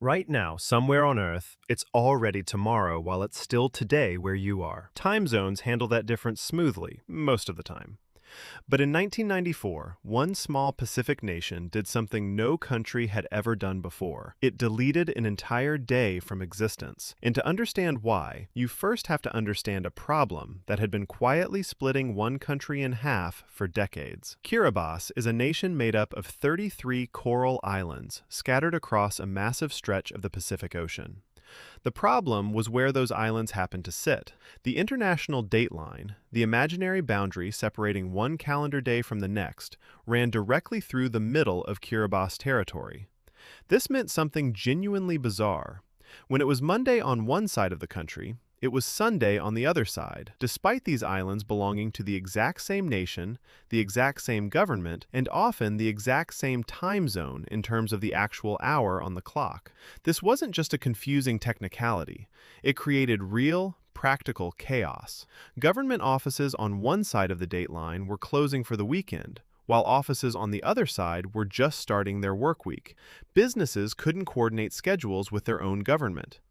Right now, somewhere on Earth, it's already tomorrow while it's still today where you are. Time zones handle that difference smoothly, most of the time. But in 1994, one small Pacific nation did something no country had ever done before. It deleted an entire day from existence. And to understand why, you first have to understand a problem that had been quietly splitting one country in half for decades. Kiribati is a nation made up of 33 coral islands scattered across a massive stretch of the Pacific Ocean. The problem was where those islands happened to sit. The international date line, the imaginary boundary separating one calendar day from the next, ran directly through the middle of Kiribati territory. This meant something genuinely bizarre. When it was Monday on one side of the country, it was Sunday on the other side, despite these islands belonging to the exact same nation, the exact same government, and often the exact same time zone in terms of the actual hour on the clock. This wasn't just a confusing technicality. It created real, practical chaos. Government offices on one side of the date line were closing for the weekend, while offices on the other side were just starting their work week. Businesses couldn't coordinate schedules with their own government.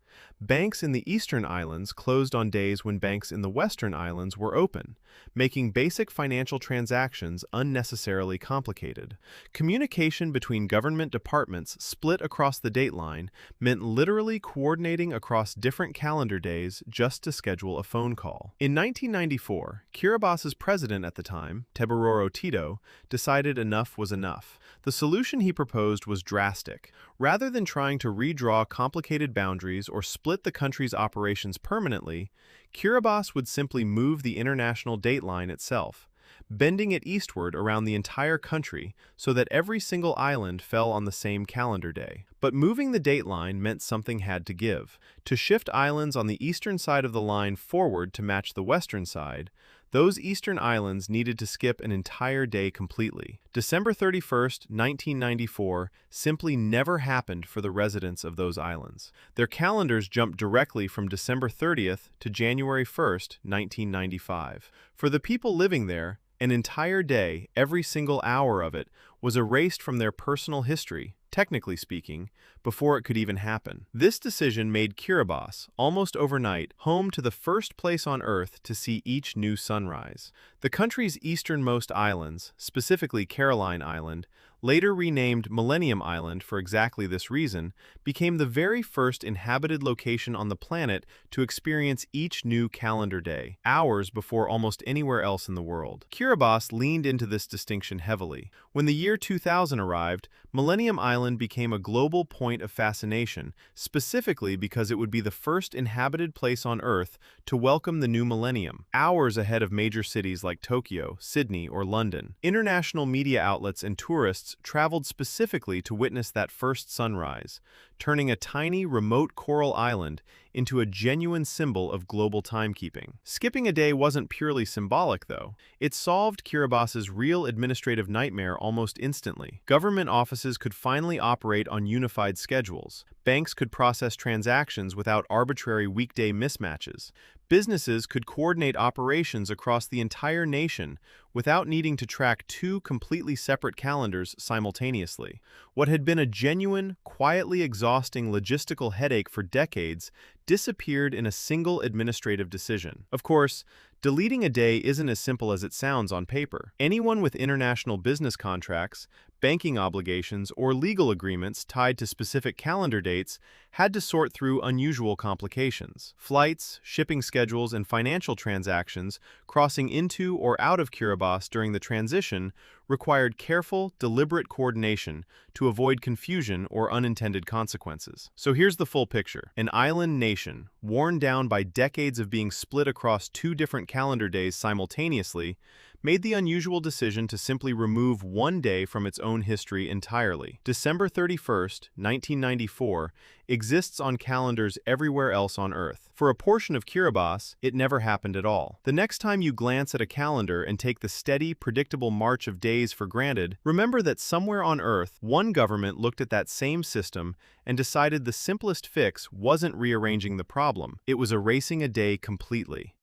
Banks in the Eastern Islands closed on days when banks in the Western Islands were open, making basic financial transactions unnecessarily complicated. Communication between government departments split across the date line meant literally coordinating across different calendar days just to schedule a phone call. In 1994, Kiribati's president at the time, Tebororo Tito, decided enough was enough. The solution he proposed was drastic. Rather than trying to redraw complicated boundaries or split the country's operations permanently, Kiribati would simply move the international date line itself, bending it eastward around the entire country so that every single island fell on the same calendar day. But moving the date line meant something had to give. To shift islands on the eastern side of the line forward to match the western side, those eastern islands needed to skip an entire day completely. December 31st, 1994 simply never happened for the residents of those islands. Their calendars jumped directly from December 30th to January 1st, 1995. For the people living there, an entire day, every single hour of it, was erased from their personal history, technically speaking, before it could even happen. This decision made Kiribati, almost overnight, home to the first place on Earth to see each new sunrise. The country's easternmost islands, specifically Caroline Island, later renamed Millennium Island for exactly this reason, became the very first inhabited location on the planet to experience each new calendar day, hours before almost anywhere else in the world. Kiribati leaned into this distinction heavily. When the year 2000 arrived, Millennium Island became a global point of fascination, specifically because it would be the first inhabited place on Earth to welcome the new millennium, hours ahead of major cities like Tokyo, Sydney, or London. International media outlets and tourists traveled specifically to witness that first sunrise, turning a tiny, remote coral island into a genuine symbol of global timekeeping. Skipping a day wasn't purely symbolic, though. It solved Kiribati's real administrative nightmare almost instantly. Government offices could finally operate on unified schedules. Banks could process transactions without arbitrary weekday mismatches. Businesses could coordinate operations across the entire nation without needing to track two completely separate calendars simultaneously. What had been a genuine, quietly exhausting logistical headache for decades disappeared in a single administrative decision. Of course, deleting a day isn't as simple as it sounds on paper. Anyone with international business contracts, banking obligations, or legal agreements tied to specific calendar dates had to sort through unusual complications. Flights, shipping schedules, and financial transactions crossing into or out of Kiribati during the transition required careful, deliberate coordination to avoid confusion or unintended consequences. So here's the full picture. An island nation, worn down by decades of being split across two different calendar days simultaneously, made the unusual decision to simply remove one day from its own history entirely. December 31st, 1994, exists on calendars everywhere else on Earth. For a portion of Kiribati, it never happened at all. The next time you glance at a calendar and take the steady, predictable march of days for granted, remember that somewhere on Earth, one government looked at that same system and decided the simplest fix wasn't rearranging the problem, it was erasing a day completely.